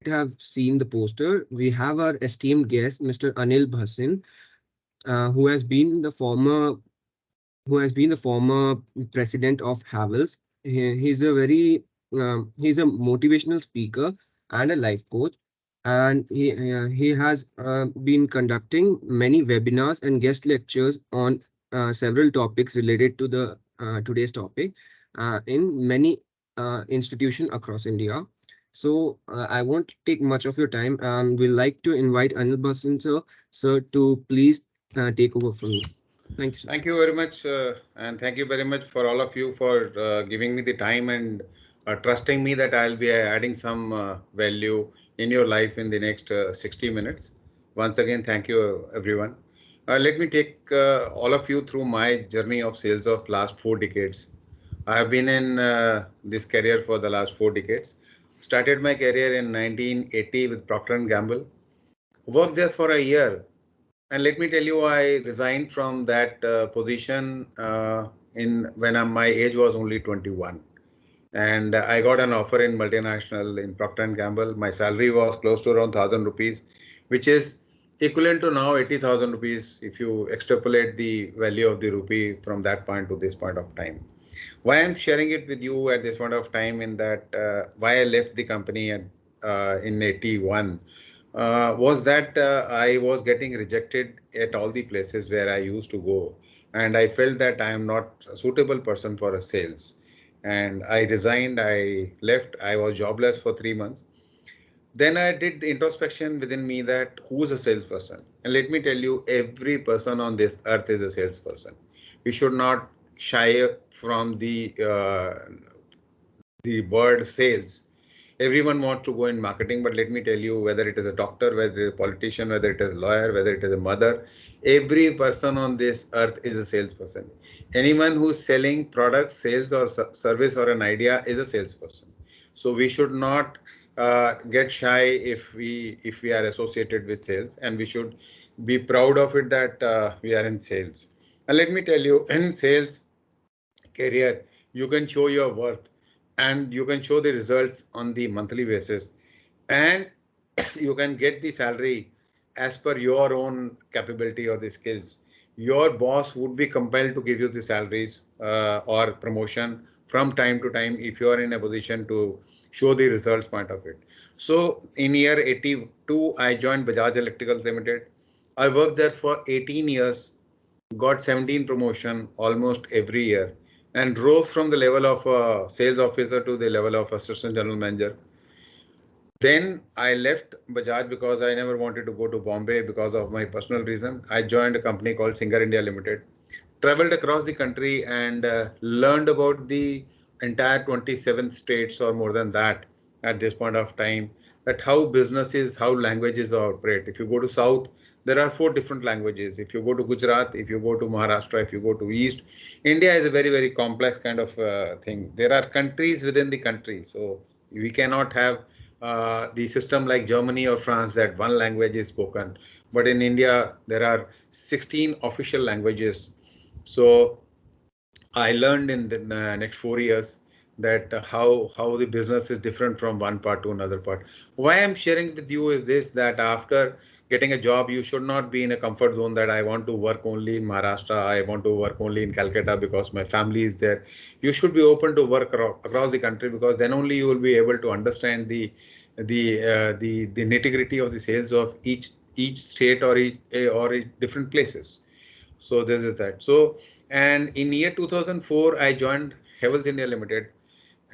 have seen the poster, we have our esteemed guest, Mr. Anil Bhasin, who has been the former president of Havells. He's a motivational speaker and a life coach, and he has been conducting many webinars and guest lectures on several topics related to the today's topic in many institutions across India. So I won't take much of your time, and we'd like to invite Anil Basin sir, to please take over from you. Thank you, sir. Thank you very much, and thank you very much for all of you for giving me the time and trusting me that I'll be adding some value in your life in the next 60 minutes. Once again, thank you, everyone. Let me take all of you through my journey of sales of last 4 decades. I have been in this career for the last 4 decades. Started my career in 1980 with Procter and Gamble. Worked there for a year, and let me tell you, I resigned from that position in when my age was only 21, and I got an offer in multinational in Procter and Gamble. My salary was close to around 1,000 rupees, which is equivalent to now 80,000 rupees if you extrapolate the value of the rupee from that point to this point of time. Why I'm sharing it with you at this point of time in that why I left the company in 81 was that I was getting rejected at all the places where I used to go, and I felt that I am not a suitable person for a sales. And I resigned, I left, I was jobless for 3 months. Then I did the introspection within me that who's a salesperson? And let me tell you, every person on this earth is a salesperson. We should not shy from the word sales. Everyone wants to go in marketing, but let me tell you, whether it is a doctor, whether it is a politician, whether it is a lawyer, whether it is a mother, every person on this earth is a salesperson. Anyone who's selling products, sales or service or an idea is a salesperson. So we should not get shy if we are associated with sales, and we should be proud of it that we are in sales. And let me tell you, in sales career, you can show your worth and you can show the results on the monthly basis, and you can get the salary as per your own capability or the skills. Your boss would be compelled to give you the salaries or promotion from time to time if you are in a position to show the results point of it. So in year 82, I joined Bajaj Electricals Limited. I worked there for 18 years, got 17 promotion almost every year, and rose from the level of a sales officer to the level of assistant general manager. Then I left Bajaj because I never wanted to go to Bombay because of my personal reason. I joined a company called Singer India Limited, traveled across the country and learned about the entire 27 states or more than that at this point of time, that how businesses, how languages operate. If you go to South, there are 4 different languages. If you go to Gujarat, if you go to Maharashtra, if you go to East, India is a very, very complex kind of thing. There are countries within the country. So we cannot have the system like Germany or France that one language is spoken. But in India, there are 16 official languages. So I learned in the next 4 years that how the business is different from one part to another part. Why I'm sharing with you is this, that after getting a job, you should not be in a comfort zone that I want to work only in Maharashtra, I want to work only in Calcutta because my family is there. You should be open to work across the country, because then only you will be able to understand the nitty-gritty of the sales of each state or different places. So this is that. So, and in year 2004, I joined Havells India Limited.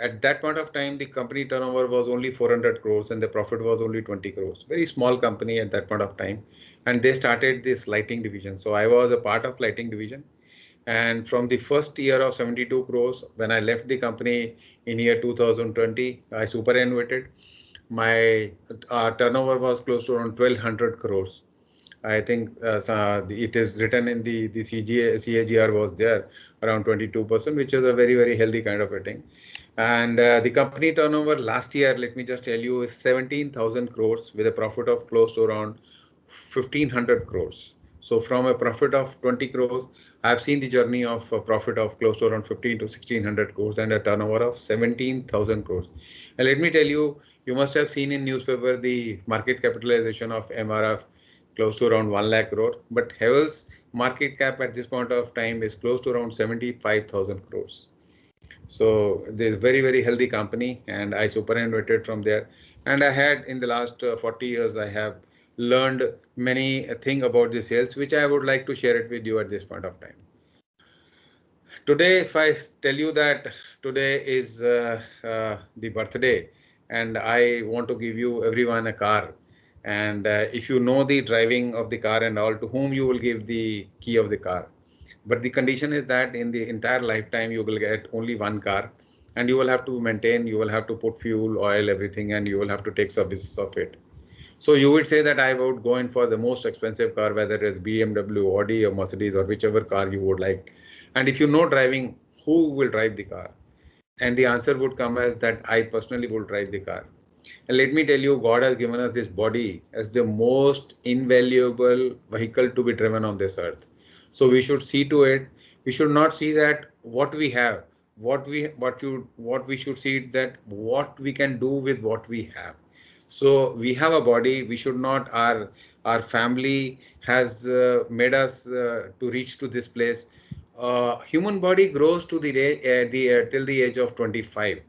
At that point of time, the company turnover was only 400 crores and the profit was only 20 crores. Very small company at that point of time. And they started this lighting division. So I was a part of lighting division. And from the first year of 72 crores, when I left the company in year 2020, I superannuated. My turnover was close to around 1200 crores. I think it is written in the CAGR was there around 22%, which is a very, very healthy kind of a thing. And the company turnover last year, let me just tell you, is 17,000 crores with a profit of close to around 1,500 crores. So from a profit of 20 crores, I've seen the journey of a profit of close to around 15 to 1,600 crores and a turnover of 17,000 crores. And let me tell you, you must have seen in newspaper the market capitalization of MRF close to around 1 lakh crore. But Havells market cap at this point of time is close to around 75,000 crores. So there's very, very healthy company, and I superannuated from there. And I had in the last 40 years, I have learned many thing about the sales, which I would like to share it with you at this point of time. Today, if I tell you that today is the birthday, and I want to give you everyone a car, and if you know the driving of the car and all, to whom you will give the key of the car. But the condition is that in the entire lifetime, you will get only one car, and you will have to maintain, you will have to put fuel, oil, everything, and you will have to take services of it. So you would say that I would go in for the most expensive car, whether it is BMW, Audi, or Mercedes, or whichever car you would like. And if you know driving, who will drive the car? And the answer would come as that I personally will drive the car. And let me tell you, God has given us this body as the most invaluable vehicle to be driven on this earth. So we should see to it. We should not see that what we have, what we should see that what we can do with what we have. So we have a body. We should not. Our family has made us to reach to this place. Human body grows to the till the age of 25.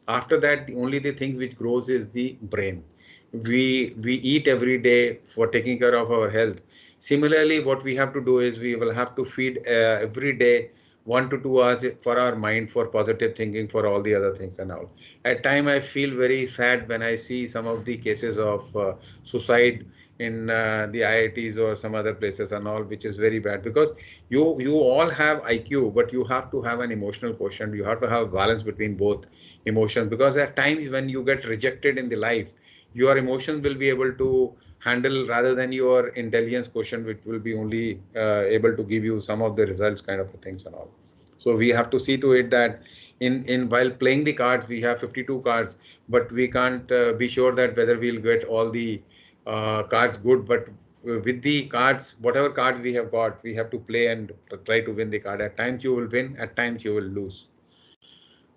After that, the thing which grows is the brain. We eat every day for taking care of our health. Similarly, what we have to do is we will have to feed every day 1 to 2 hours for our mind, for positive thinking, for all the other things and all. At time I feel very sad when I see some of the cases of suicide in the IITs or some other places and all, which is very bad, because you all have IQ, but you have to have an emotional quotient. You have to have balance between both emotions, because at times when you get rejected in the life, your emotions will be able to handle rather than your intelligence quotient, which will be only able to give you some of the results kind of things and all. So we have to see to it that in while playing the cards, we have 52 cards, but we can't be sure that whether we'll get all the cards good. But with the cards, whatever cards we have got, we have to play and try to win the card. At times you will win, at times you will lose.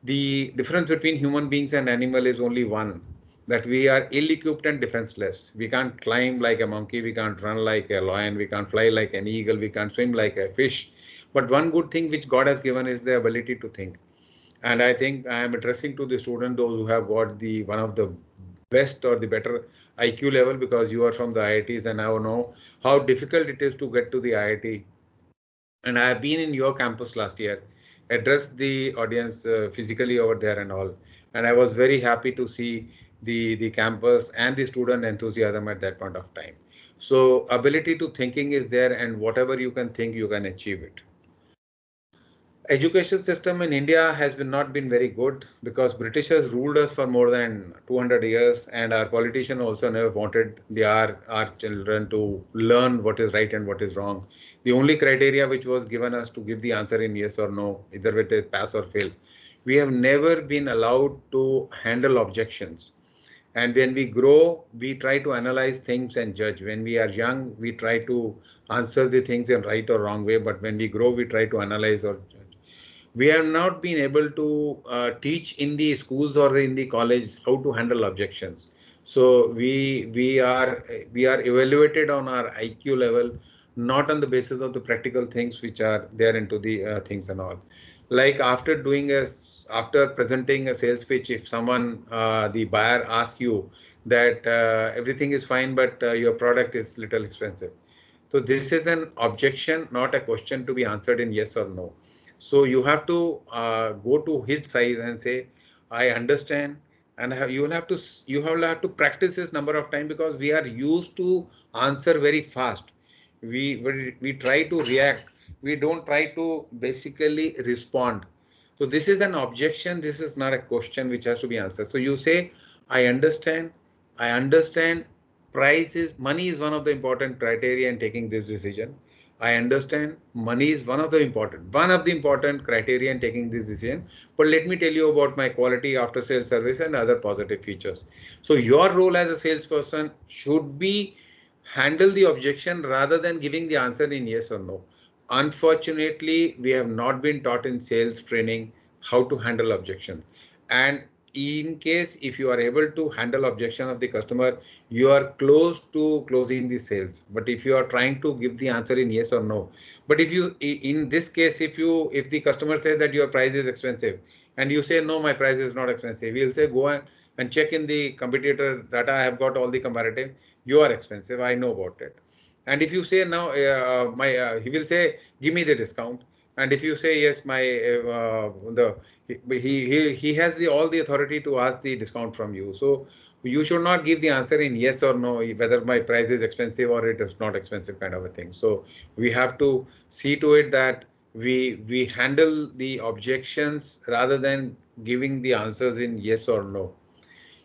The difference between human beings and animal is only one, that we are ill-equipped and defenseless. We can't climb like a monkey, we can't run like a lion, we can't fly like an eagle, we can't swim like a fish. But one good thing which God has given is the ability to think. And I think I am addressing to the student those who have got the one of the best or the better IQ level, because you are from the IITs and I know how difficult it is to get to the IIT. And I have been in your campus last year, addressed the audience physically over there and all. And I was very happy to see the campus and the student enthusiasm at that point of time. So ability to thinking is there, and whatever you can think, you can achieve it. Education system in India has been not been very good, because British has ruled us for more than 200 years, and our politician also never wanted our children to learn what is right and what is wrong. The only criteria which was given us to give the answer in yes or no, either it is pass or fail. We have never been allowed to handle objections. And when we grow, we try to analyze things and judge. When we are young, we try to answer the things in right or wrong way. But when we grow, we try to analyze or judge. We have not been able to teach in the schools or in the college how to handle objections. So we are evaluated on our IQ level, not on the basis of the practical things which are there into the things and all. Like after presenting a sales pitch, if someone the buyer asks you that everything is fine, but your product is little expensive. So this is an objection, not a question to be answered in yes or no. So you have to go to his side and say, I understand, and you will have to practice this number of times, because we are used to answer very fast. We try to react. We don't try to basically respond. So this is an objection. This is not a question which has to be answered. So you say, I understand. I understand. Money is one of the important criteria in taking this decision. I understand money is one of the important criteria in taking this decision. But let me tell you about my quality after sales service and other positive features. So your role as a salesperson should be handle the objection rather than giving the answer in yes or no. Unfortunately, we have not been taught in sales training how to handle objections. And in case if you are able to handle objection of the customer, you are close to closing the sales. But if you are trying to give the answer in yes or no, but if you in this case, if the customer says that your price is expensive and you say no, my price is not expensive, he'll say go and check in the competitor data. I have got all the comparative. You are expensive. I know about it. And if you say now, he will say give me the discount. And if you say yes, my the he has the all the authority to ask the discount from you. So you should not give the answer in yes or no, whether my price is expensive or it is not expensive kind of a thing. So we have to see to it that we handle the objections rather than giving the answers in yes or no.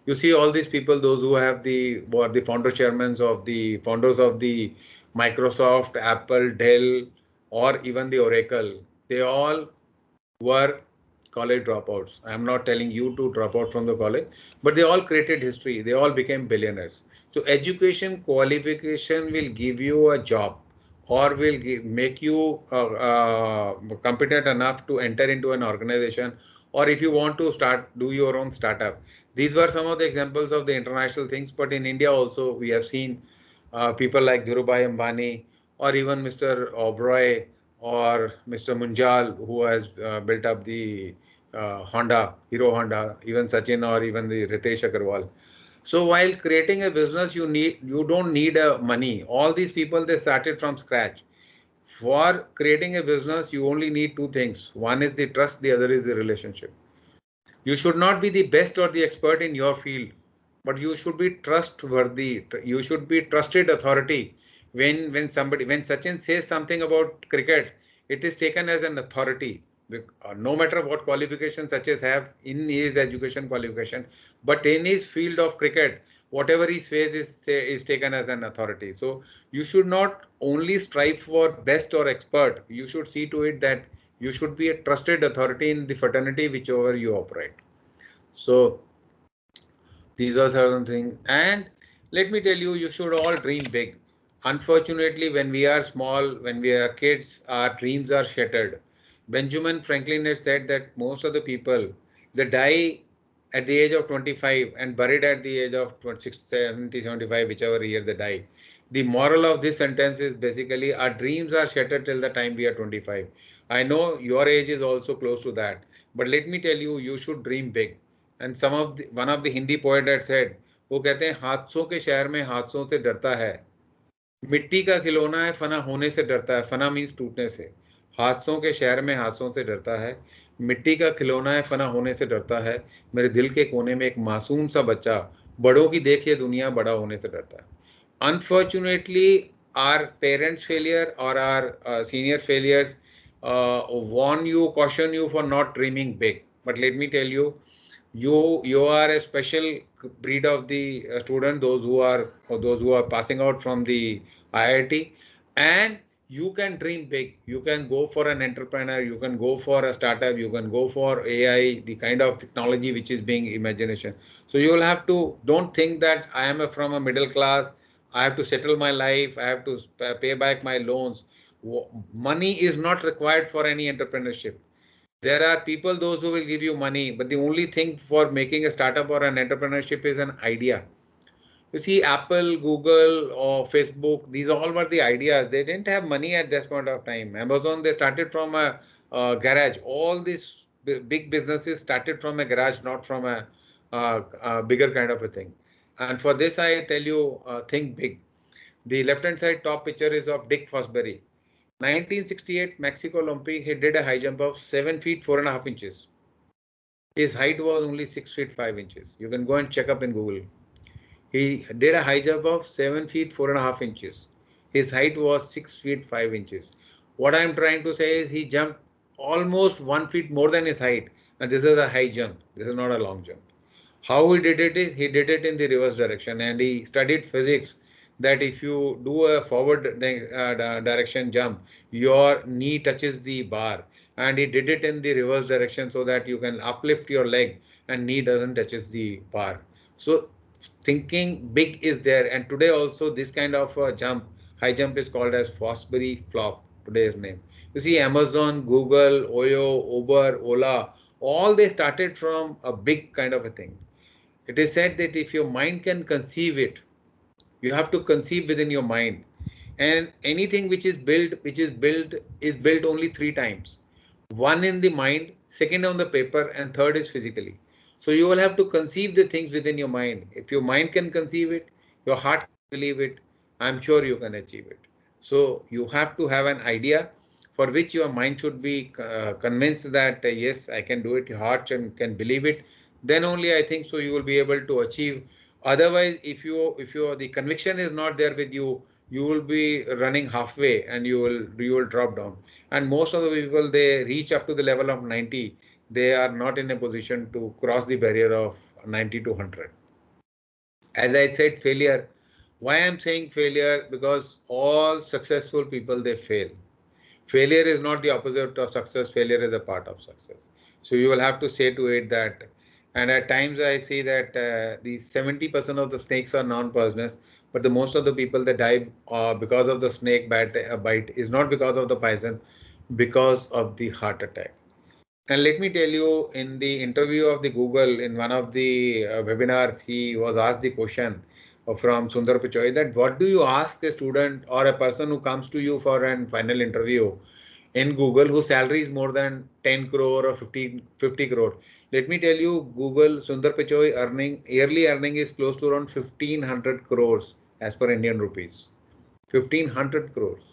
You see all these people, those who have the who are the founder chairmen of the founders of the Microsoft, Apple, Dell, or even the Oracle, they all were college dropouts. I am not telling you to drop out from the college, but they all created history. They all became billionaires. So education qualification will give you a job or will make you competent enough to enter into an organization, or if you want to start do your own startup. These were some of the examples of the international things, but in India also we have seen people like Dhirubhai Ambani or even Mr. Oberoi or Mr. Munjal, who has built up the Honda, Hero Honda, even Sachin or even the Ritesh Agarwal. So while creating a business, you don't need money. All these people, they started from scratch. For creating a business, you only need two things. One is the trust, the other is the relationship. You should not be the best or the expert in your field, but you should be trustworthy. You should be trusted authority. When Sachin says something about cricket, it is taken as an authority. No matter what qualifications Sachin have in his education qualification, but in his field of cricket, whatever he says is taken as an authority. So you should not only strive for best or expert. You should see to it that you should be a trusted authority in the fraternity whichever you operate. So these are certain things. And let me tell you, you should all dream big. Unfortunately, when we are small, when we are kids, our dreams are shattered. Benjamin Franklin had said that most of the people, they die at the age of 25 and buried at the age of 70, 75, whichever year they die. The moral of this sentence is basically our dreams are shattered till the time we are 25. I know your age is also close to that, but let me tell you, you should dream big. And some of one of the Hindi poet had said, वो कहते हैं हादसों के शहर में हादसों से डरता है, मिट्टी का खिलौना है फना होने से डरता है, फना मीन्स टूटने से, हादसों के शहर में हादसों से डरता है, मिट्टी का खिलौना है फना होने से डरता है, मेरे दिल के कोने में एक मासूम सा बच्चा बड़ों की देखिए दुनिया बड़ा होने से डरता है. Unfortunately, our parents failure or our senior failures warn you, caution you for not dreaming big. But let me tell you, you are a special breed of the student, those who are passing out from the IIT, and you can dream big. You can go for an entrepreneur, you can go for a startup, you can go for AI, the kind of technology which is being imagination. So you will have to, don't think that I am from a middle class, I have to settle my life, I have to pay back my loans. Money is not required for any entrepreneurship. There are people, those who will give you money, but the only thing for making a startup or an entrepreneurship is an idea. You see, Apple, Google, or Facebook, these all were the ideas. They didn't have money at this point of time. Amazon, they started from a garage. All these big businesses started from a garage, not from a bigger kind of a thing. And for this, I tell you, think big. The left-hand side top picture is of Dick Fosbury. 1968 Mexico Olympic, he did a high jump of 7 feet 4.5 inches. His height was only 6 feet 5 inches. You can go and check up in Google. He did a high jump of 7 feet 4.5 inches. His height was 6 feet 5 inches. What I am trying to say is he jumped almost 1 feet more than his height. And this is a high jump. This is not a long jump. How he did it is he did it in the reverse direction, and he studied physics that if you do a forward direction jump, your knee touches the bar, and he did it in the reverse direction so that you can uplift your leg and knee doesn't touches the bar. So thinking big is there, and today also this kind of jump, high jump, is called as Fosbury flop, today's name. You see Amazon, Google, Oyo, Uber, Ola, All they started from a big kind of a thing. It is said that if your mind can conceive it, you have to conceive within your mind. And anything which is built is built only three times. One in the mind, second on the paper, and third is physically. So you will have to conceive the things within your mind. If your mind can conceive it, your heart can believe it, I'm sure you can achieve it. So you have to have an idea for which your mind should be convinced that yes, I can do it. Your heart can believe it. Then only I think so you will be able to achieve. Otherwise, if you the conviction is not there with you, you will be running halfway and you will drop down. And most of the people, they reach up to the level of 90, they are not in a position to cross the barrier of 90 to 100. As I said, failure. Why I'm saying failure? Because all successful people, they fail. Failure is not the opposite of success. Failure is a part of success. So you will have to say to it that. And at times I see that the 70% of the snakes are non-poisonous, but the most of the people that die because of the snake bite is not because of the poison, because of the heart attack. And let me tell you, in the interview of the Google, in one of the webinars, he was asked the question from Sundar Pichai that what do you ask a student or a person who comes to you for an final interview in Google whose salary is more than 10 crore or 50 crore. Let me tell you, Google Sundar Pichai yearly earning is close to around 1500 crores as per Indian rupees. 1500 crores.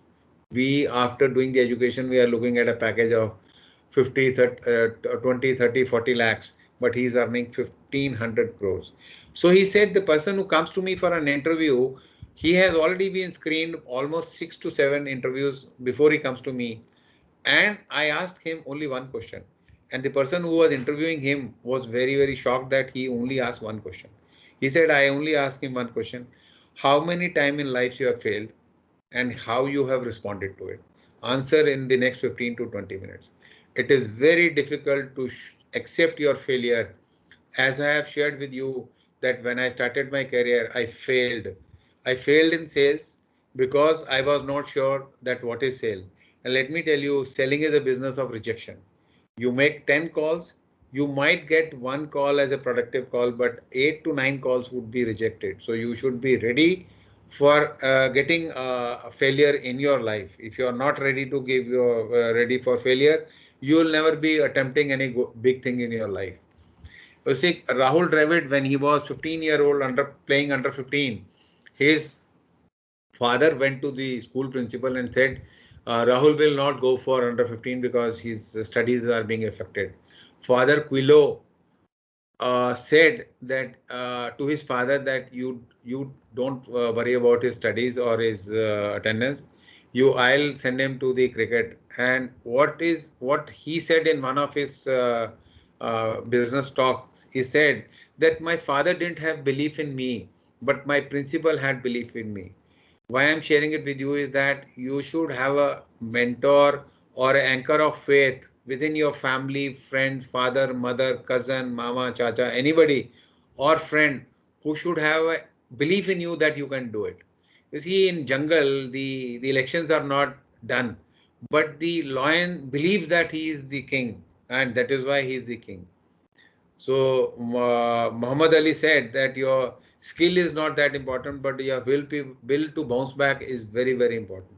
We, after doing the education, we are looking at a package of 50, 30, 20, 30, 40 lakhs, but he's earning 1500 crores. So he said the person who comes to me for an interview, he has already been screened almost 6 to 7 interviews before he comes to me. And I asked him only one question. And the person who was interviewing him was very, very shocked that he only asked one question. He said, I only asked him one question. How many times in life you have failed and how you have responded to it? Answer in the next 15 to 20 minutes. It is very difficult to accept your failure. As I have shared with you that when I started my career, I failed. I failed in sales because I was not sure that what is sale. And let me tell you, selling is a business of rejection. You make 10 calls, you might get one call as a productive call, but 8 to 9 calls would be rejected. So you should be ready for getting a failure in your life. If you are not ready to give your ready for failure, you will never be attempting any big thing in your life. You see, Rahul Dravid, when he was 15-year-old under playing under 15, his father went to the school principal and said, Rahul will not go for under 15 because his studies are being affected. Father Quillo said that to his father that you don't worry about his studies or his attendance. I'll send him to the cricket. And what he said in one of his business talks, he said that my father didn't have belief in me, but my principal had belief in me. Why I'm sharing it with you is that you should have a mentor or an anchor of faith within your family, friend, father, mother, cousin, mama, chacha, anybody or friend who should have a belief in you that you can do it. You see, in jungle, the elections are not done, but the lion believes that he is the king, and that is why he is the king. So Muhammad Ali said that your skill is not that important, but your will to bounce back is very, very important.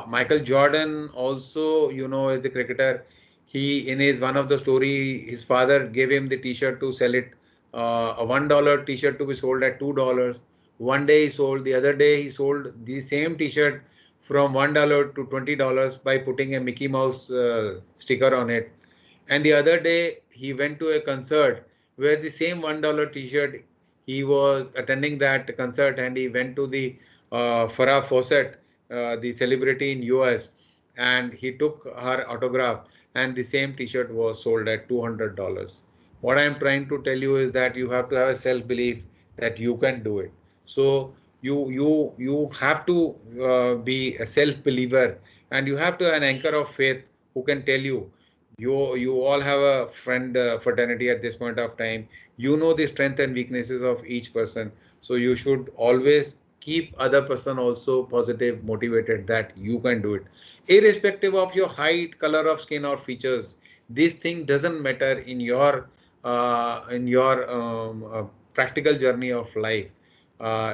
Michael Jordan also, is the cricketer. He, in his one of the story, his father gave him the T-shirt to sell it. A $1 T-shirt to be sold at $2. One day he sold. The other day he sold the same T-shirt from $1 to $20 by putting a Mickey Mouse sticker on it. And the other day he went to a concert where the same $1 T-shirt, he was attending that concert and he went to the Farah Fawcett, the celebrity in US, and he took her autograph, and the same T-shirt was sold at $200. What I am trying to tell you is that you have to have a self-belief that you can do it. So you have to be a self-believer, and you have to have an anchor of faith who can tell you. You all have a friend fraternity at this point of time. You know the strength and weaknesses of each person, so you should always keep other person also positive, motivated that you can do it, irrespective of your height, color of skin or features. This thing doesn't matter in your practical journey of life.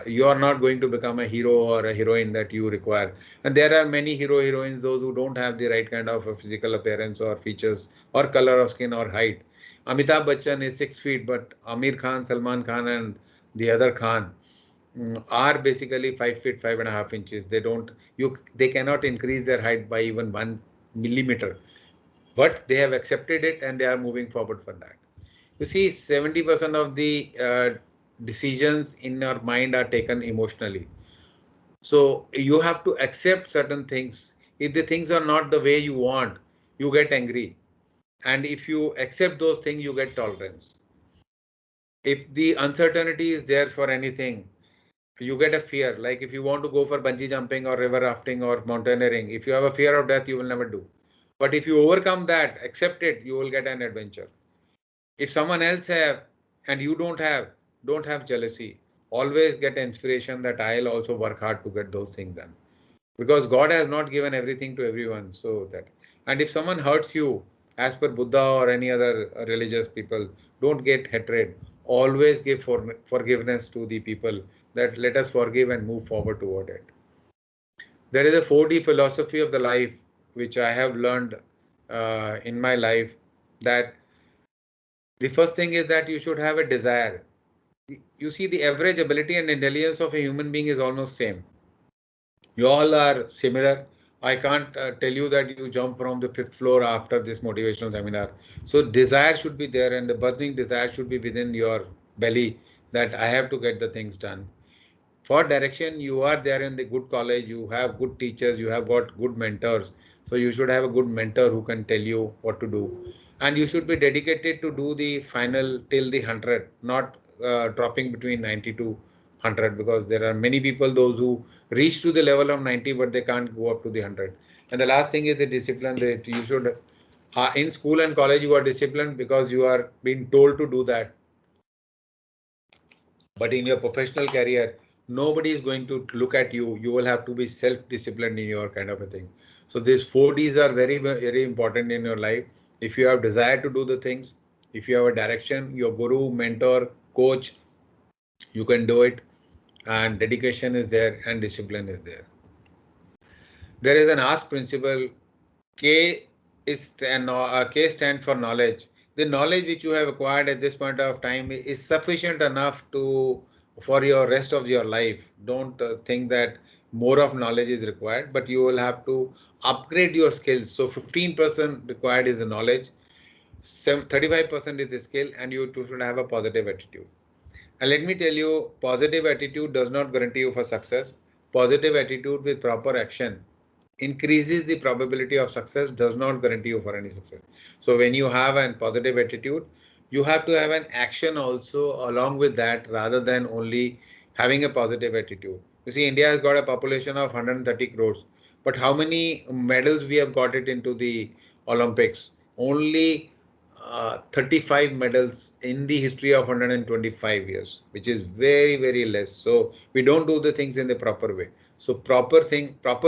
You are not going to become a hero or a heroine that you require. And there are many heroines, those who don't have the right kind of a physical appearance or features or color of skin or height. Amitabh Bachchan is 6 feet, but Amir Khan, Salman Khan, and the other Khan are basically 5 feet 5.5 inches. They cannot increase their height by even 1 millimeter, but they have accepted it and they are moving forward for that. You see, 70% of the decisions in your mind are taken emotionally. So you have to accept certain things. If the things are not the way you want, you get angry. And if you accept those things, you get tolerance. If the uncertainty is there for anything, you get a fear. Like if you want to go for bungee jumping or river rafting or mountaineering, if you have a fear of death, you will never do. But if you overcome that, accept it, you will get an adventure. If someone else have and you don't have jealousy. Always get inspiration that I'll also work hard to get those things done. Because God has not given everything to everyone. So that, and if someone hurts you, as per Buddha or any other religious people, don't get hatred. Always give forgiveness to the people, that let us forgive and move forward toward it. There is a 4D philosophy of the life which I have learned in my life, that the first thing is that you should have a desire. You see, the average ability and intelligence of a human being is almost same. You all are similar. I can't tell you that you jump from the fifth floor after this motivational seminar. So desire should be there, and the burning desire should be within your belly, that I have to get the things done. For direction, you are there in the good college, you have good teachers, you have got good mentors. So you should have a good mentor who can tell you what to do. And you should be dedicated to do the final till the 100, not dropping between 90 to 100, because there are many people, those who reach to the level of 90, but they can't go up to the 100. And the last thing is the discipline, that you should, in school and college, you are disciplined because you are being told to do that. But in your professional career, nobody is going to look at you. You will have to be self-disciplined in your kind of a thing. So these 4Ds are very, very important in your life. If you have desire to do the things, if you have a direction, your guru, mentor, coach, you can do it. And dedication is there and discipline is there. There is an ask principle. K K stands for knowledge. The knowledge which you have acquired at this point of time is sufficient enough to for your rest of your life. Don't think that more of knowledge is required, but you will have to upgrade your skills. So 15% required is the knowledge, 35% is the skill, and you too should have a positive attitude. And let me tell you, positive attitude does not guarantee you for success. Positive attitude with proper action increases the probability of success, does not guarantee you for any success. So when you have a positive attitude, you have to have an action also along with that, rather than only having a positive attitude. You see, India has got a population of 130 crores, but how many medals we have got it into the Olympics? Only 35 medals in the history of 125 years, which is very, very less. So we don't do the things in the proper way. So proper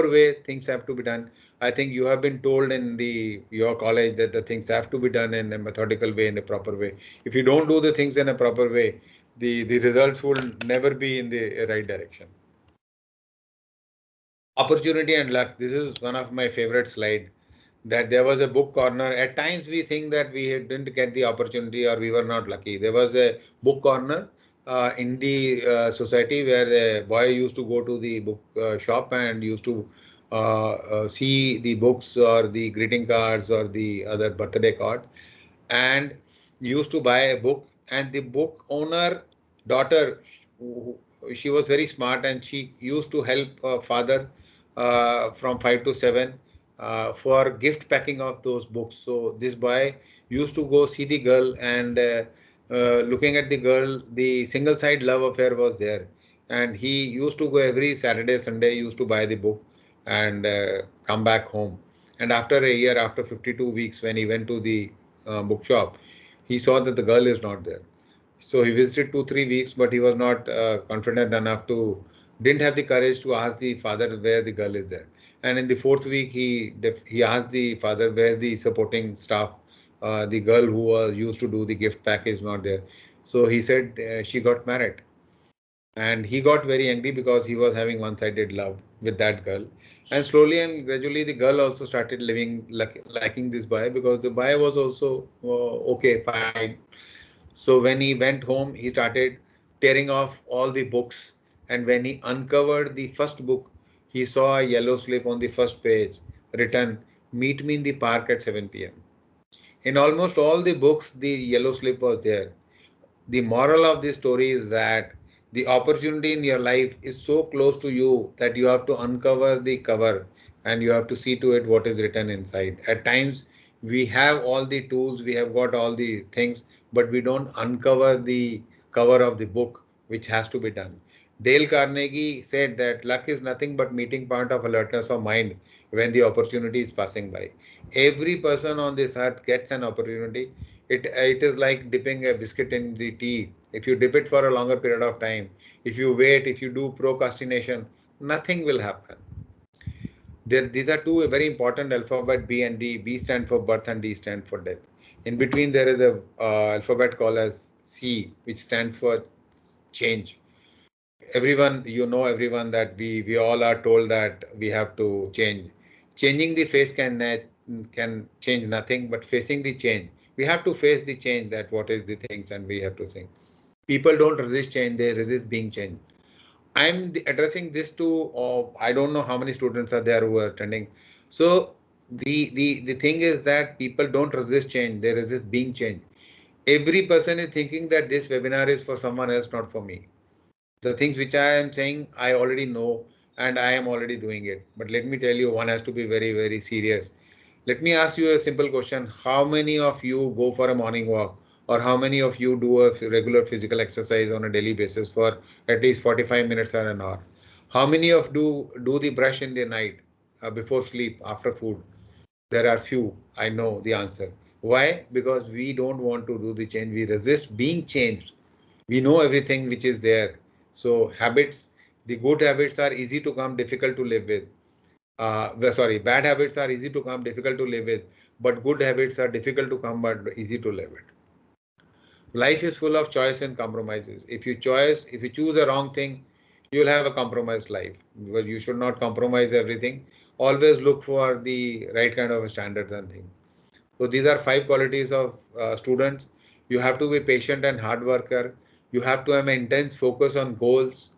way, things have to be done. I think you have been told in your college that the things have to be done in a methodical way, in a proper way. If you don't do the things in a proper way, the results will never be in the right direction. Opportunity and luck. This is one of my favorite slide, that there was a book corner. At times we think that we didn't get the opportunity or we were not lucky. There was a book corner in the society, where the boy used to go to the book shop and used to see the books or the greeting cards or the other birthday card, and used to buy a book. And the book owner daughter, she was very smart, and she used to help father from 5 to 7 for gift packing of those books. So this boy used to go see the girl, and looking at the girl, the single side love affair was there. And he used to go every Saturday, Sunday, used to buy the book and come back home. And after a year, after 52 weeks, when he went to the bookshop, he saw that the girl is not there. So he visited 2, 3 weeks, but he was not confident enough to, didn't have the courage to ask the father where the girl is there. And in the fourth week, he asked the father where the supporting staff The girl who was used to do the gift package not there. So he said she got married, and he got very angry because he was having one-sided love with that girl. And slowly and gradually, the girl also started living liking this boy, because the boy was also okay, fine. So when he went home, he started tearing off all the books. And when he uncovered the first book, he saw a yellow slip on the first page written, "Meet me in the park at 7 p.m." In almost all the books, the yellow slip was there. The moral of this story is that the opportunity in your life is so close to you that you have to uncover the cover and you have to see to it what is written inside. At times, we have all the tools, we have got all the things, but we don't uncover the cover of the book, which has to be done. Dale Carnegie said that luck is nothing but meeting point of alertness of mind when the opportunity is passing by. Every person on this earth gets an opportunity. It is like dipping a biscuit in the tea. If you dip it for a longer period of time, if you wait, if you do procrastination, nothing will happen. These are two very important alphabet, B and D. B stand for birth and D stand for death. In between there is a alphabet called as C, which stands for change. Everyone, everyone, that we all are told that we have to change. Changing the face can change nothing, but facing the change, we have to face the change, that what is the things, and we have to think. People don't resist change, they resist being changed. Addressing this to I don't know how many students are there who are attending. So the thing is that people don't resist change, they resist being changed. Every person is thinking that this webinar is for someone else, not for me. The things which I am saying, I already know and I am already doing it. But let me tell you, one has to be very, very serious. Let me ask you a simple question. How many of you go for a morning walk, or how many of you do a regular physical exercise on a daily basis for at least 45 minutes or an hour? How many of do the brush in the night before sleep, after food? There are few. I know the answer. Why? Because we don't want to do the change. We resist being changed. We know everything which is there. So habits, the good habits are easy to come, difficult to live with. Bad habits are easy to come, difficult to live with, but good habits are difficult to come but easy to live with. Life is full of choice and compromises. If you choose a wrong thing, you'll have a compromised life. Well, you should not compromise everything. Always look for the right kind of standards and things. So these are 5 qualities of students. You have to be patient and hard worker. You have to have an intense focus on goals.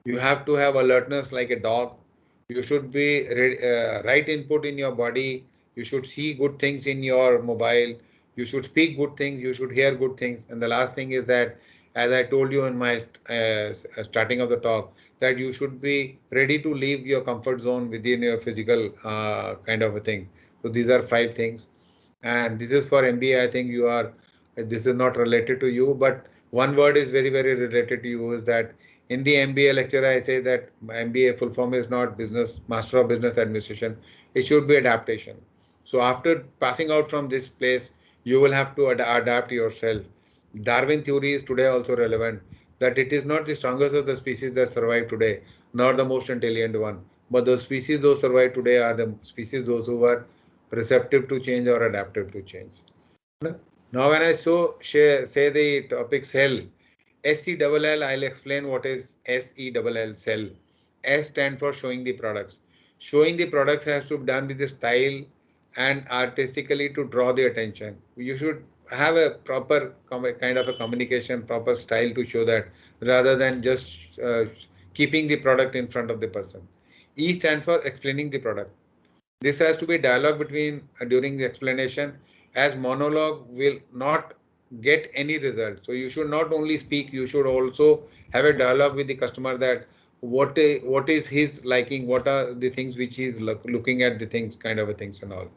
You have to have alertness like a dog. You should be right input in your body. You should see good things in your mobile. You should speak good things. You should hear good things. And the last thing is that, as I told you in my starting of the talk, that you should be ready to leave your comfort zone within your physical kind of a thing. So these are 5 things, and this is for MBA. I think this is not related to you, but one word is very, very related to you, is that in the MBA lecture, I say that MBA full form is not business, Master of Business Administration. It should be adaptation. So after passing out from this place, you will have to adapt yourself. Darwin theory is today also relevant, that it is not the strongest of the species that survive today, nor the most intelligent one, but the species those survive today are the species those who were receptive to change or adaptive to change. Now, when I say the topic cell, SELL, I'll explain what is SELL, cell. S stand for showing the products. Showing the products has to be done with the style and artistically to draw the attention. You should have a proper kind of a communication, proper style to show that, rather than just keeping the product in front of the person. E stand for explaining the product. This has to be dialogue between during the explanation, as monologue will not get any result. So you should not only speak, you should also have a dialogue with the customer, that what is his liking, what are the things which he is looking at, the things kind of a things and all.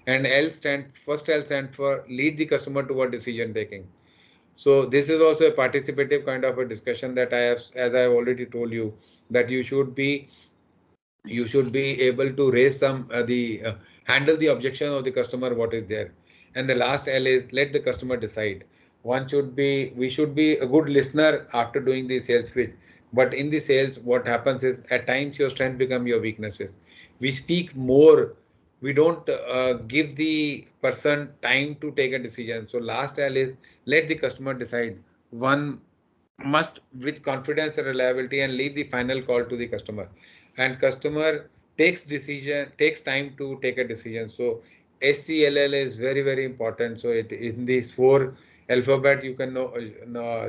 And L stand for lead the customer toward decision taking. So this is also a participative kind of a discussion that I have, as I have already told you, that you should be able to raise some the handle the objection of the customer what is there. And the last L is let the customer decide. We should be a good listener after doing the sales pitch, but in the sales what happens is at times your strength become your weaknesses. We speak more we don't give the person time to take a decision. So last L is let the customer decide. One must with confidence and reliability and leave the final call to the customer, and customer takes time to take a decision. So SCLL is very important. So it in these four alphabet you can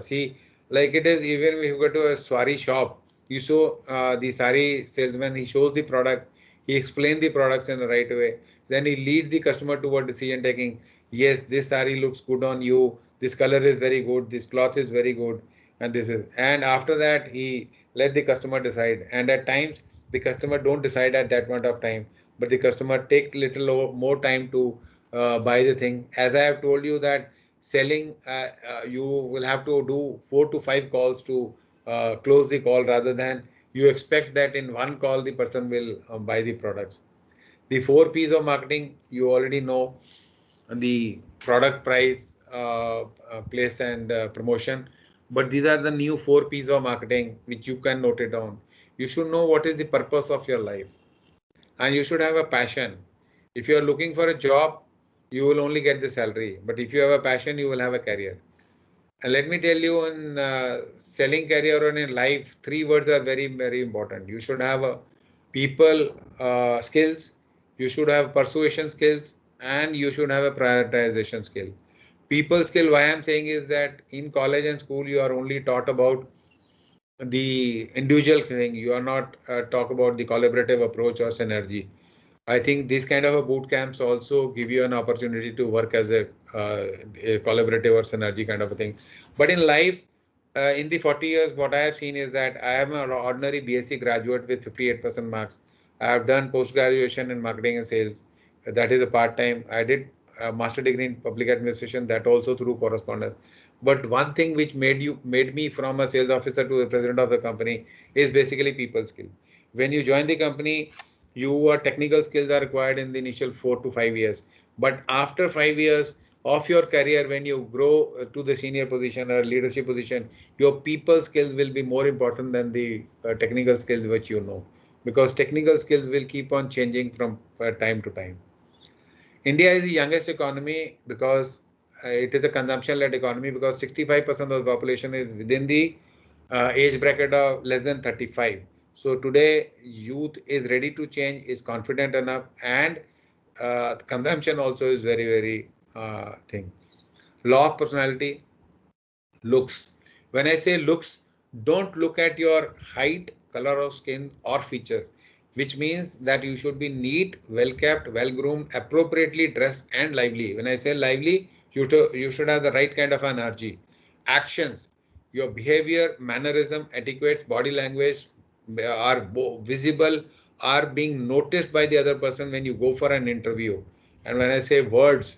see, like it is, even if you go to a sari shop, you show the sari salesman, he shows the product, he explains the products in the right way, then he leads the customer toward decision taking. Yes, this sari looks good on you, this color is very good, this cloth is very good, and this is, and after that he let the customer decide. And at times the customer don't decide at that point of time, but the customer take little more time to buy the thing. As I have told you that selling, you will have to do 4 to 5 calls to close the call, rather than you expect that in one call the person will buy the products. The 4 P's of marketing you already know: the product, price, place, and promotion. But these are the new 4 P's of marketing which you can note it down. You should know what is the purpose of your life, and you should have a passion. If you are looking for a job, you will only get the salary. But if you have a passion, you will have a career. And let me tell you, in selling career or in life, 3 words are very important. You should have a people skills, you should have persuasion skills, and you should have a prioritization skill. People skill, why I'm saying is that in college and school, you are only taught about the individual thing. You are not talk about the collaborative approach or synergy. I think these kind of a boot camps also give you an opportunity to work as a collaborative or synergy kind of a thing. But in life, in the 40 years, what I have seen is that I am an ordinary BSc graduate with 58% marks. I have done post graduation in marketing and sales. That is a part time. I did a master degree in public administration, that also through correspondence. But one thing which made me from a sales officer to the president of the company is basically people skill. When you join the company, your technical skills are required in the initial 4 to 5 years. But after 5 years of your career, when you grow to the senior position or leadership position, your people skills will be more important than the technical skills which you know, because technical skills will keep on changing from time to time. India is the youngest economy because it is a consumption-led economy, because 65% of the population is within the age bracket of less than 35. So today, youth is ready to change, is confident enough, and consumption also is very thing. Law of personality, looks. When I say looks, don't look at your height, color of skin, or features, which means that you should be neat, well kept, well groomed, appropriately dressed, and lively. When I say lively, you should have the right kind of energy. Actions, your behavior, mannerism, etiquettes, body language are visible, are being noticed by the other person when you go for an interview. And when I say words,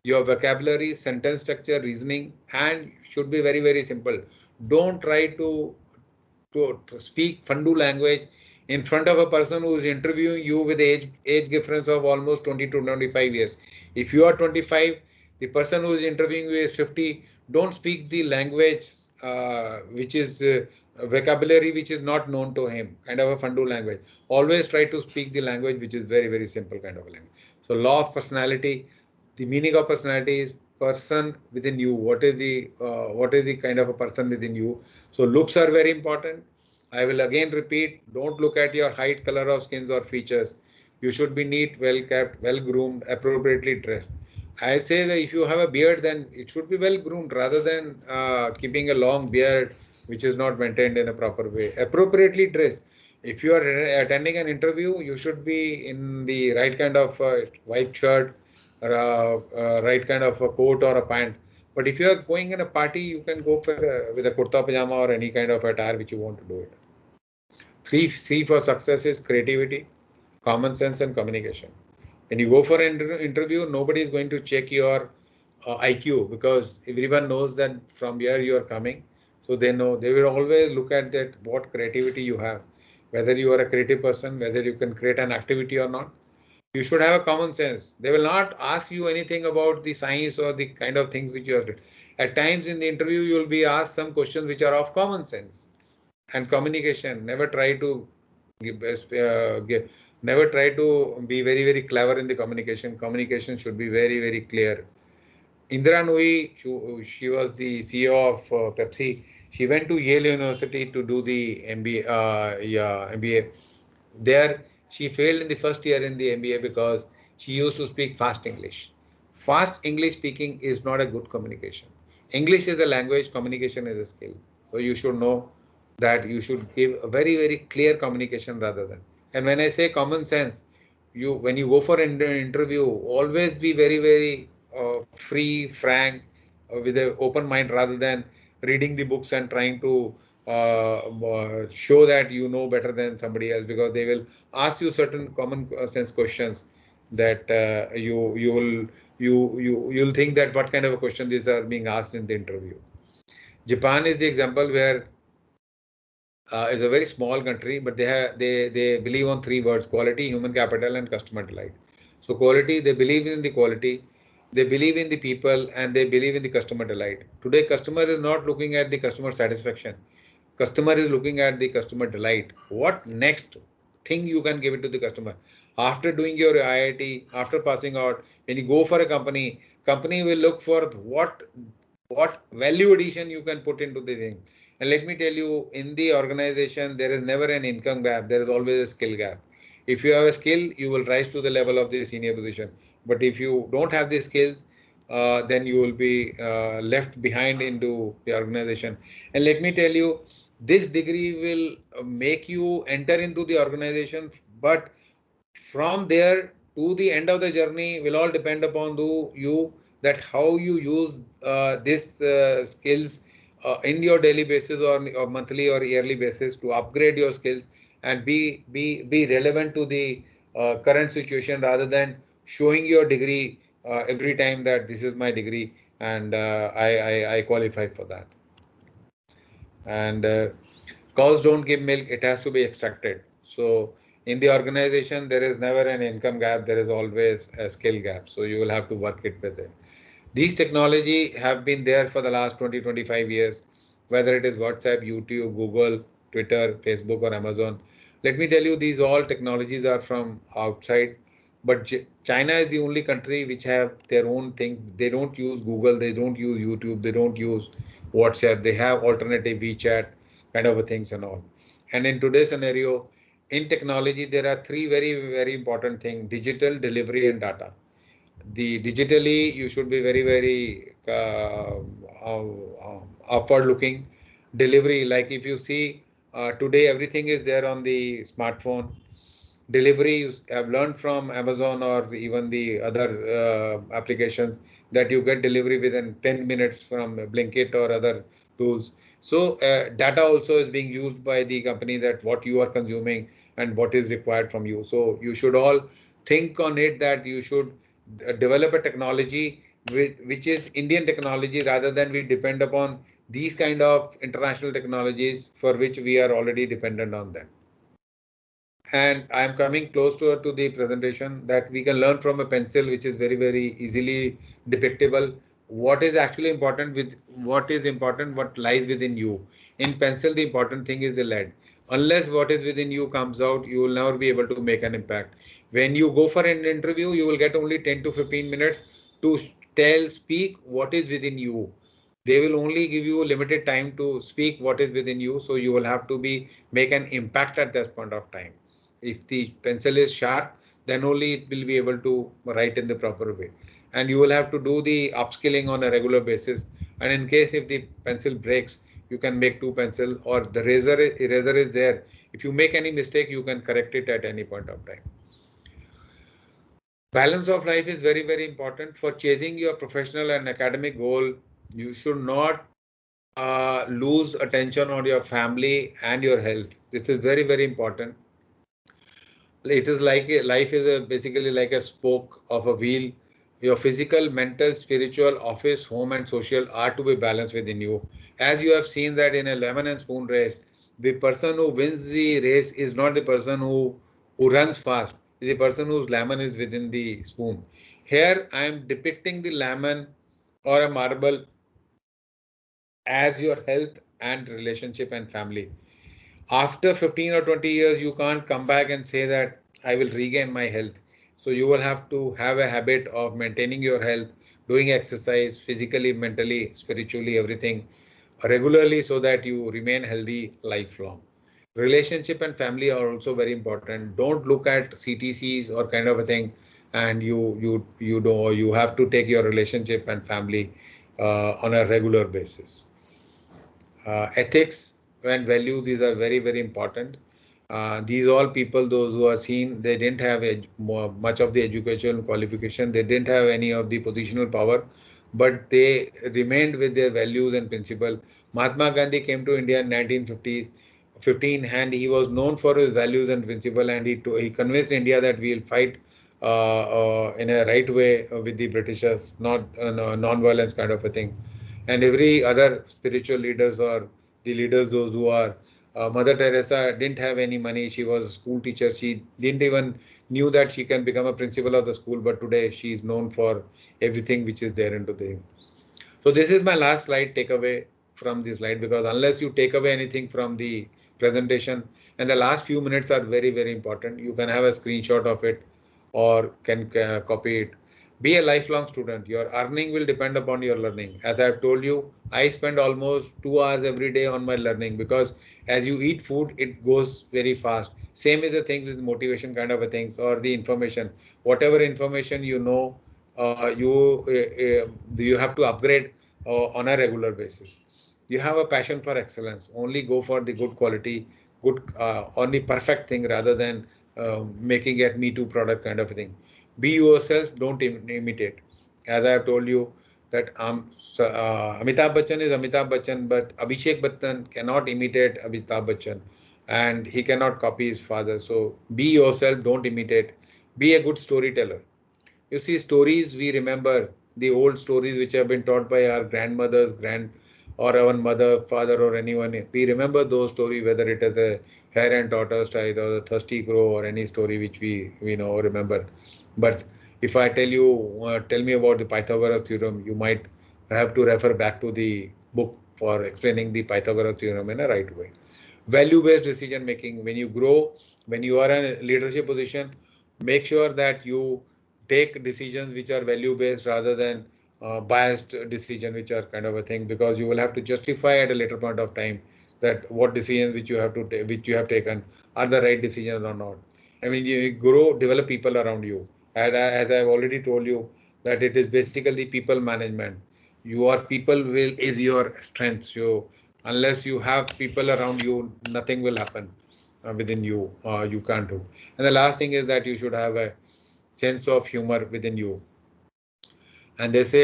your vocabulary, sentence structure, reasoning, and should be very simple. Don't try to speak fundu language in front of a person who is interviewing you with age difference of almost 20 to 25 years. If you are 25, the person who is interviewing you is 50. Don't speak the language which is vocabulary which is not known to him, kind of a fundu language. Always try to speak the language which is very simple kind of a language. So law of personality, the meaning of personality is person within you. What is the kind of a person within you? So looks are very important. I will again repeat, don't look at your height, color of skins or features. You should be neat, well kept, well groomed, appropriately dressed. I say that if you have a beard, then it should be well groomed rather than keeping a long beard which is not maintained in a proper way. Appropriately dressed. If you are attending an interview, you should be in the right kind of white shirt, or right kind of a coat or a pant. But if you are going in a party, you can go for with a kurta pajama or any kind of attire which you want to do it. Three C for success is creativity, common sense, and communication. When you go for an interview, nobody is going to check your IQ, because everyone knows that from where you are coming. So they know, they will always look at that what creativity you have, whether you are a creative person, whether you can create an activity or not. You should have a common sense. They will not ask you anything about the science or the kind of things which you have done. At times in the interview, you will be asked some questions which are of common sense and communication. Never try to give, Never try to be very, very clever in the communication. Communication should be very, very clear. Indira Nooyi, she was the CEO of Pepsi. She went to Yale University to do the MBA. MBA. There, she failed in the first year in the MBA because she used to speak fast English. Fast English speaking is not a good communication. English is a language, communication is a skill. So you should know that you should give a very, very clear communication rather than. And when I say common sense, you when you go for an interview, always be very, very free, frank, with an open mind rather than reading the books and trying to show that you know better than somebody else, because they will ask you certain common sense questions that you'll think that what kind of a question these are being asked in the interview. Japan is the example where is a very small country, but they believe on three words: quality, human capital, and customer delight. So quality, they believe in the quality, they believe in the people, and they believe in the customer delight. Today, customer is not looking at the customer satisfaction. Customer is looking at the customer delight. What next thing you can give it to the customer? After doing your IIT, after passing out, when you go for a company, company will look for what value addition you can put into the thing. And let me tell you, in the organization, there is never an income gap. There is always a skill gap. If you have a skill, you will rise to the level of the senior position. But if you don't have the skills, then you will be left behind into the organization. And let me tell you, this degree will make you enter into the organization, but from there to the end of the journey will all depend upon you, that how you use this skills in your daily basis, or monthly or yearly basis, to upgrade your skills and be relevant to the current situation, rather than showing your degree every time that this is my degree and I qualify for that. And cows don't give milk, it has to be extracted. So in the organization, there is never an income gap, there is always a skill gap. So you will have to work it with it. These technology have been there for the last 20, 25 years, whether it is WhatsApp, YouTube, Google, Twitter, Facebook, or Amazon. Let me tell you, these all technologies are from outside, but China is the only country which have their own thing. They don't use Google, they don't use YouTube, they don't use WhatsApp. They have alternative WeChat kind of a things and all. And in today's scenario, in technology, there are three very, very important things: digital, delivery, and data. The digitally, you should be very, very upward looking. Delivery, like if you see today, everything is there on the smartphone. Delivery, I've learned from Amazon or even the other applications, that you get delivery within 10 minutes from Blinkit or other tools. So data also is being used by the company, that what you are consuming and what is required from you. So you should all think on it, that you should develop a technology which is Indian technology, rather than we depend upon these kind of international technologies for which we are already dependent on them. And I am coming close to the presentation, that we can learn from a pencil, which is very, very easily depictable. What is actually important, what lies within you. In pencil, the important thing is the lead. Unless what is within you comes out, you will never be able to make an impact. When you go for an interview, you will get only 10 to 15 minutes to speak what is within you. They will only give you limited time to speak what is within you. So you will have to make an impact at this point of time. If the pencil is sharp, then only it will be able to write in the proper way. And you will have to do the upskilling on a regular basis. And in case if the pencil breaks, you can make two pencil, or the eraser is there. If you make any mistake, you can correct it at any point of time. Balance of life is very, very important for chasing your professional and academic goal. You should not lose attention on your family and your health. This is very, very important. It is like life is basically like a spoke of a wheel. Your physical, mental, spiritual, office, home, and social are to be balanced within you. As you have seen that in a lemon and spoon race, the person who wins the race is not the person who runs fast. It's the person whose lemon is within the spoon. Here I am depicting the lemon or a marble as your health and relationship and family. After 15 or 20 years, you can't come back and say that I will regain my health. So you will have to have a habit of maintaining your health, doing exercise physically, mentally, spiritually, everything regularly so that you remain healthy lifelong. Relationship and family are also very important. Don't look at CTCs or kind of a thing, and you have to take your relationship and family on a regular basis. Ethics and values, these are very very important. These all people, those who are seen, they didn't have much of the education qualification, they didn't have any of the positional power, but they remained with their values and principle. Mahatma Gandhi came to India in 1950s 15, and he was known for his values and principle, and he convinced India that we will fight in a right way with the Britishers, not non-violence kind of a thing. And every other spiritual leaders or the leaders, those who are Mother Teresa didn't have any money. She was a school teacher. She didn't even knew that she can become a principal of the school. But today she is known for everything which is there into the. So this is my last slide takeaway from this slide, because unless you take away anything from the presentation, and the last few minutes are very very important. You can have a screenshot of it or can copy it. Be a lifelong student. Your earning will depend upon your learning. As I've told you, I spend almost 2 hours every day on my learning, because as you eat food, it goes very fast. Same is the thing with motivation kind of a things or the information. Whatever information you know, you have to upgrade on a regular basis. You have a passion for excellence. Only go for the good quality, good only perfect thing rather than making it me too product kind of a thing. Be yourself, don't imitate. As I have told you that Amitabh Bachchan is Amitabh Bachchan, but Abhishek Bachchan cannot imitate Amitabh Bachchan, and he cannot copy his father. So be yourself, don't imitate. Be a good storyteller. You see, stories we remember, the old stories which have been taught by our grandmothers, or our mother, father, or anyone. We remember those stories, whether it is a hare and tortoise tale or the thirsty crow or any story which we know remember. But if I tell me about the Pythagoras theorem, you might have to refer back to the book for explaining the Pythagoras theorem in a right way. Value-based decision making. When you grow, when you are in a leadership position, make sure that you take decisions which are value-based rather than biased decision, which are kind of a thing, because you will have to justify at a later point of time that what decisions which you have to which you have taken are the right decisions or not. I mean, you grow, develop people around you. And as I've already told you, that it is basically people management. Your people will is your strength. So unless you have people around you, nothing will happen within you. You can't do. And the last thing is that you should have a sense of humor within you. And जैसे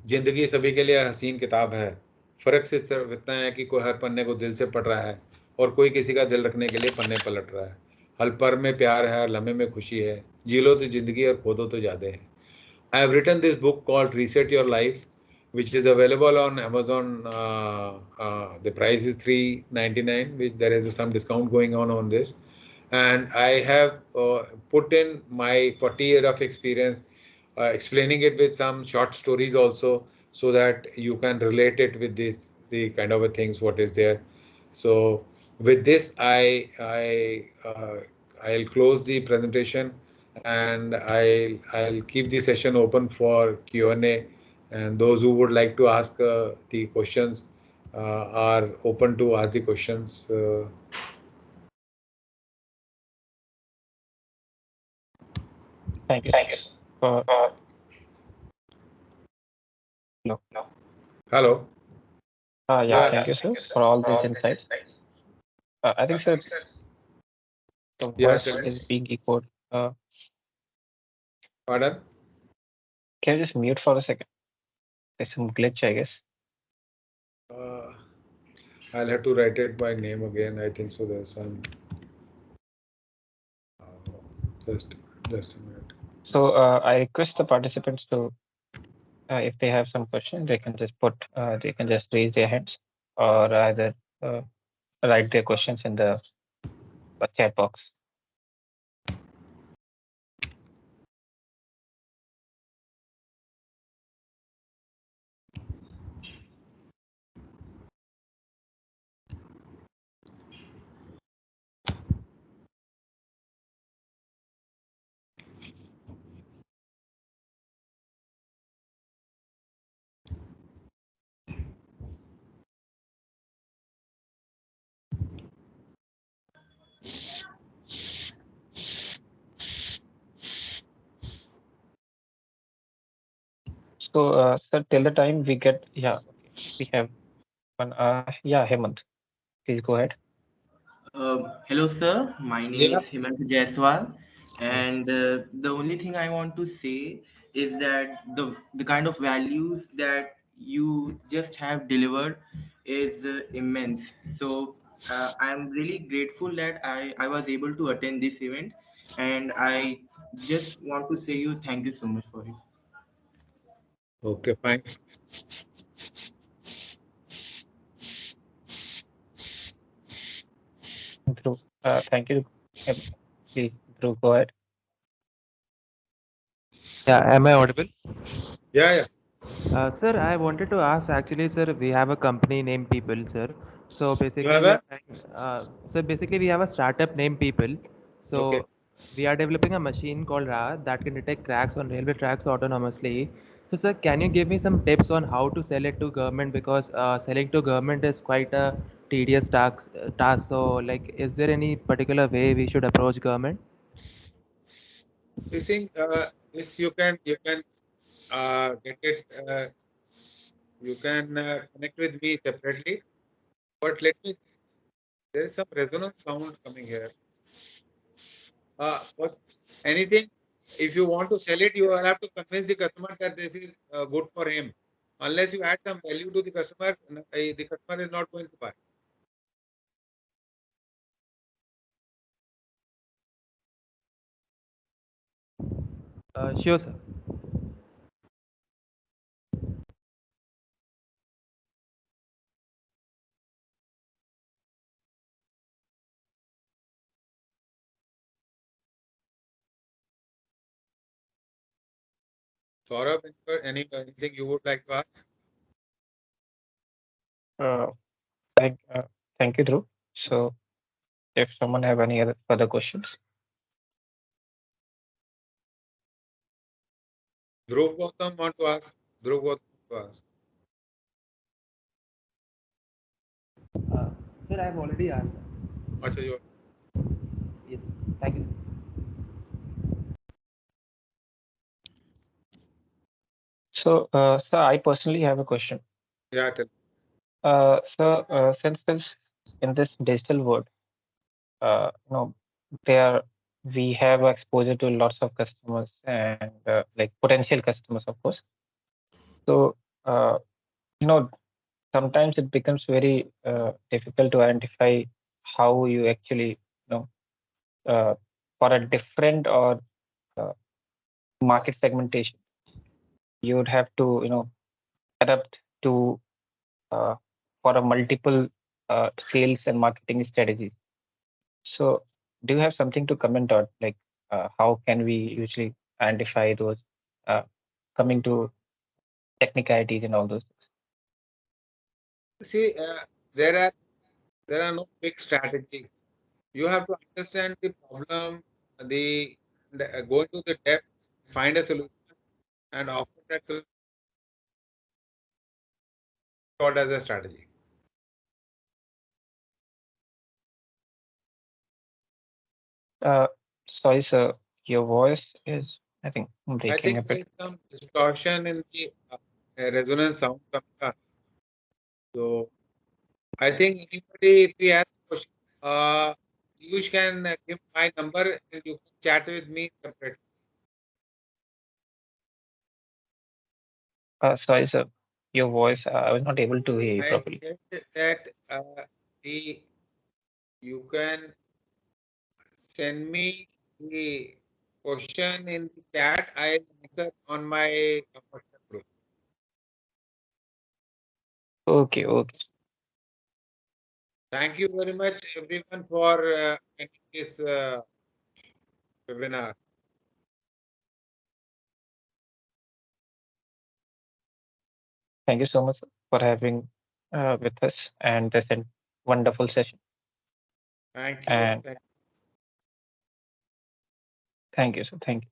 जिंदगी सभी के लिए हसीन किताब है, फर्क सिर्फ इतना है कि कोई हर पन्ने को दिल से पढ़ रहा है और कोई किसी का दिल रखने के लिए पन्ने पलट रहा है. हर पल में प्यार है, हर लम्हे में खुशी है. जी लो तो जिंदगी और खो दो तो यादें हैं. I have written this book called Reset Your Life, which is available on Amazon. The price is 399, which there is some discount going on this. And I have put in my 40 year of experience, explaining it with some short stories also, so that you can relate it with this the kind of a things what is there. So with this, I'll close the presentation, and I'll keep the session open for Q&A, and those who would like to ask the questions are open to ask the questions. Thank you, sir. For no. Hello. Yeah, thank you, sir, for all these insights. I think, sir, the Yeah, voice tell me. is being echoed. Pardon? Can you just mute for a second? There's some glitch, I guess. Uh, I'll have to write it by name again. I think so. There's some. Uh, just, just a minute. So I request the participants to, if they have some question, they can just raise their hands or either uh, write their questions in the chat box. So, sir, till the time we get, yeah, okay, we have one. Yeah, Hemant, please go ahead. Hello, sir. My name Yeah. is Himant Jaiswal, and the only thing I want to say is that the kind of values that you just have delivered is immense. So I'm really grateful that I was able to attend this event, and I just want to say you thank you so much for it. Okay, fine. Dhruv, thank you. Hemant. Please, Dhruv, go ahead. Yeah, am I audible? Yeah, yeah. Sir, I wanted to ask actually, sir, we have a company named People, sir. So You basically, have we are a trying, basically, we have a startup named People. okay. So we are developing a machine called Ra that can detect cracks on railway tracks autonomously. So, sir, can you give me some tips on how to sell it to government? Because selling to government is quite a tedious task. So, like, is there any particular way we should approach government? You think this you can get it. You can connect with me separately. But let me. There is some resonance sound coming here. But anything, if you want to sell it, you will have to convince the customer that this is good for him. Unless you add some value to the customer, the customer is not going to buy. Sure, sir. Saurabh, anything you would like to ask? Uh, thank, uh, Thank you, Dhruv. So, if someone have any other further questions, Dhruv Gautam want to ask. Dhruv Gautam want to ask. Uh, Sir, I have already asked. Acha, you Yes, thank you, sir. so, sir, I personally have a question. yeah, tell. Since this in this digital world, there we have exposure to lots of customers and like potential customers, of course. So, uh, you know, sometimes it becomes very difficult to identify how you actually, uh, for a different or uh, market segmentation, you would have to, adapt to uh, for a multiple sales and marketing strategies. So, do you have something to comment on, like how can we usually identify those uh, coming to technicalities and all those things? See, there are no fixed strategies. You have to understand the problem, go into the depth, find a solution, and offer that solution called as a strategy. Uh, Sorry, sir, your voice is, I think, I breaking a think there bit. is some distortion in the resonance sound coming up. So I think anybody, if he has a question, uh, you can give my number and you can chat with me separately. Sorry, sir, your voice, I was not able to hear you I properly. said that the you can send me the question in the chat. I'll answer on my WhatsApp group. Okay, okay. Thank you very much, everyone, for attending this webinar. Thank you so much for having with us and this wonderful session. Thank you. And Thank thank you, sir. Thank you.